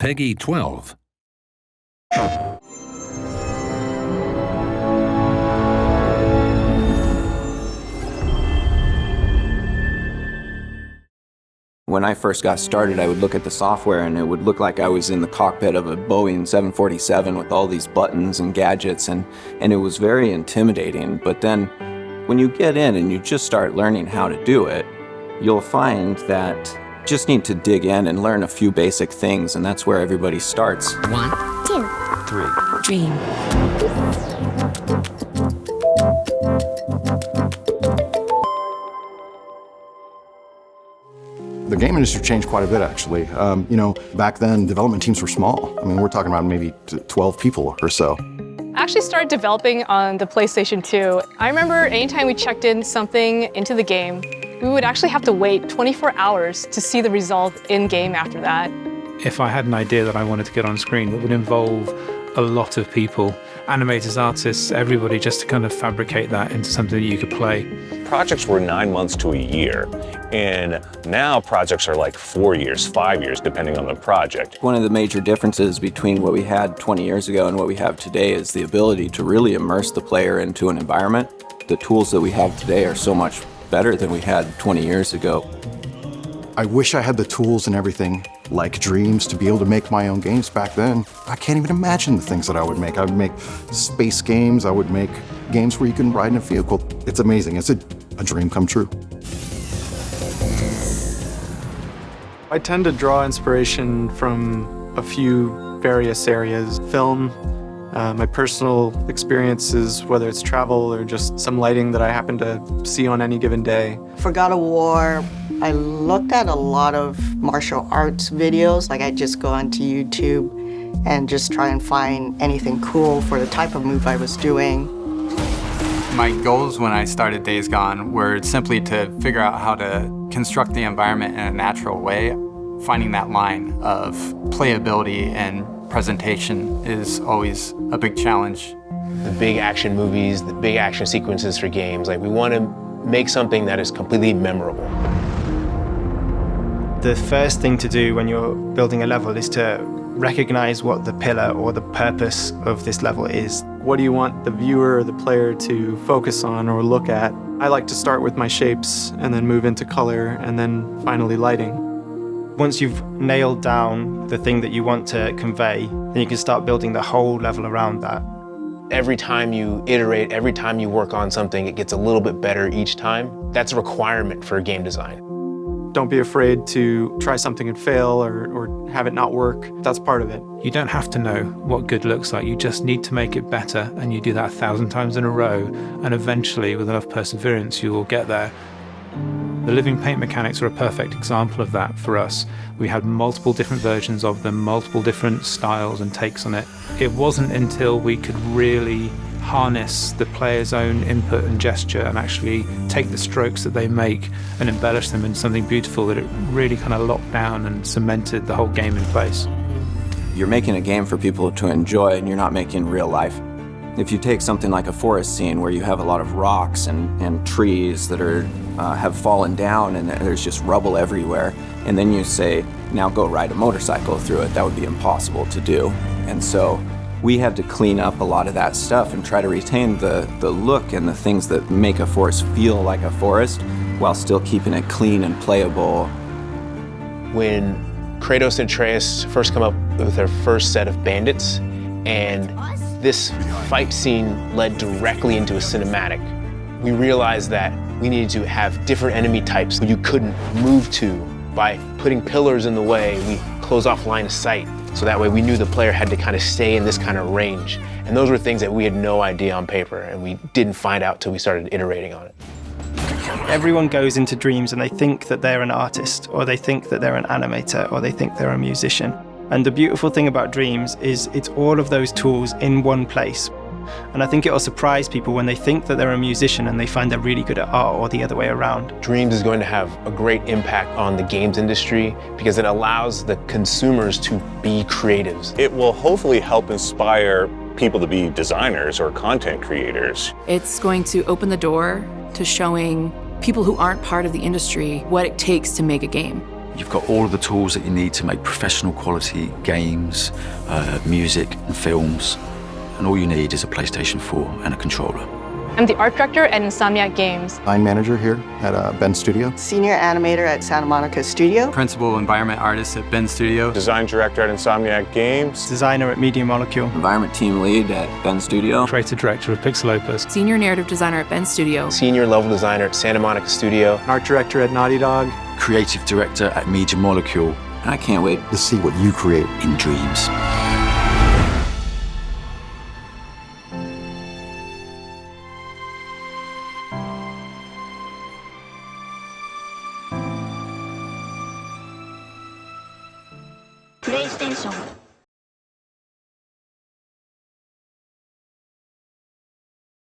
Peggy 12. When I first got started, I would look at the software and it would look like I was in the cockpit of a Boeing 747 with all these buttons and gadgets, and it was very intimidating. But then when you get in and you just start learning how to do it, you'll find that you just need to dig in and learn a few basic things, and that's where everybody starts. 1, 2, 3. Dream. The game industry changed quite a bit, actually. Back then, development teams were small. I mean, we're talking about maybe 12 people or so. I actually started developing on the PlayStation 2. I remember anytime we checked in something into the game, we would actually have to wait 24 hours to see the result in-game after that. If I had an idea that I wanted to get on screen, it would involve a lot of people, animators, artists, everybody, just to kind of fabricate that into something that you could play. Projects were 9 months to a year, and now projects are like 4 years, 5 years, depending on the project. One of the major differences between what we had 20 years ago and what we have today is the ability to really immerse the player into an environment. The tools that we have today are so much better than we had 20 years ago. I wish I had the tools and everything, like Dreams, to be able to make my own games back then. I can't even imagine the things that I would make. I would make space games, I would make games where you can ride in a vehicle. It's amazing. It's a dream come true. I tend to draw inspiration from a few various areas. Film, my personal experiences, whether it's travel or just some lighting that I happen to see on any given day. For God of War, I looked at a lot of martial arts videos. Like I just go onto YouTube and just try and find anything cool for the type of move I was doing. My goals when I started Days Gone were simply to figure out how to construct the environment in a natural way. Finding that line of playability and presentation is always a big challenge. The big action movies, the big action sequences for games, like we want to make something that is completely memorable. The first thing to do when you're building a level is to recognize what the pillar or the purpose of this level is. What do you want the viewer or the player to focus on or look at? I like to start with my shapes and then move into color and then finally lighting. Once you've nailed down the thing that you want to convey, then you can start building the whole level around that. Every time you iterate, every time you work on something, it gets a little bit better each time. That's a requirement for game design. Don't be afraid to try something and fail or have it not work. That's part of it. You don't have to know what good looks like. You just need to make it better, and you do that 1,000 times in a row, and eventually, with enough perseverance, you will get there. The living paint mechanics are a perfect example of that for us. We had multiple different versions of them, multiple different styles and takes on it. It wasn't until we could really harness the player's own input and gesture and actually take the strokes that they make and embellish them into something beautiful that it really kind of locked down and cemented the whole game in place. You're making a game for people to enjoy, and you're not making real life. If you take something like a forest scene where you have a lot of rocks and trees that are have fallen down and there's just rubble everywhere, and then you say, now go ride a motorcycle through it, that would be impossible to do. And so we had to clean up a lot of that stuff and try to retain the look and the things that make a forest feel like a forest while still keeping it clean and playable. When Kratos and Atreus first come up with their first set of bandits, and this fight scene led directly into a cinematic, we realized that we needed to have different enemy types you couldn't move to. By putting pillars in the way, we close off line of sight. So that way we knew the player had to kind of stay in this kind of range. And those were things that we had no idea on paper, and we didn't find out till we started iterating on it. Everyone goes into Dreams and they think that they're an artist, or they think that they're an animator, or they think they're a musician. And the beautiful thing about Dreams is it's all of those tools in one place. And I think it'll surprise people when they think that they're a musician and they find they're really good at art, or the other way around. Dreams is going to have a great impact on the games industry because it allows the consumers to be creatives. It will hopefully help inspire people to be designers or content creators. It's going to open the door to showing people who aren't part of the industry what it takes to make a game. You've got all of the tools that you need to make professional quality games, music and films, and all you need is a PlayStation 4 and a controller. I'm the art director at Insomniac Games. Line manager here at Ben Studio. Senior animator at Santa Monica Studio. Principal environment artist at Ben Studio. Design director at Insomniac Games. Designer at Media Molecule. Environment team lead at Ben Studio. Creative director of Pixel Opus. Senior narrative designer at Ben Studio. Senior level designer at Santa Monica Studio. Art director at Naughty Dog. Creative director at Media Molecule. And I can't wait To see what you create. In dreams. PlayStation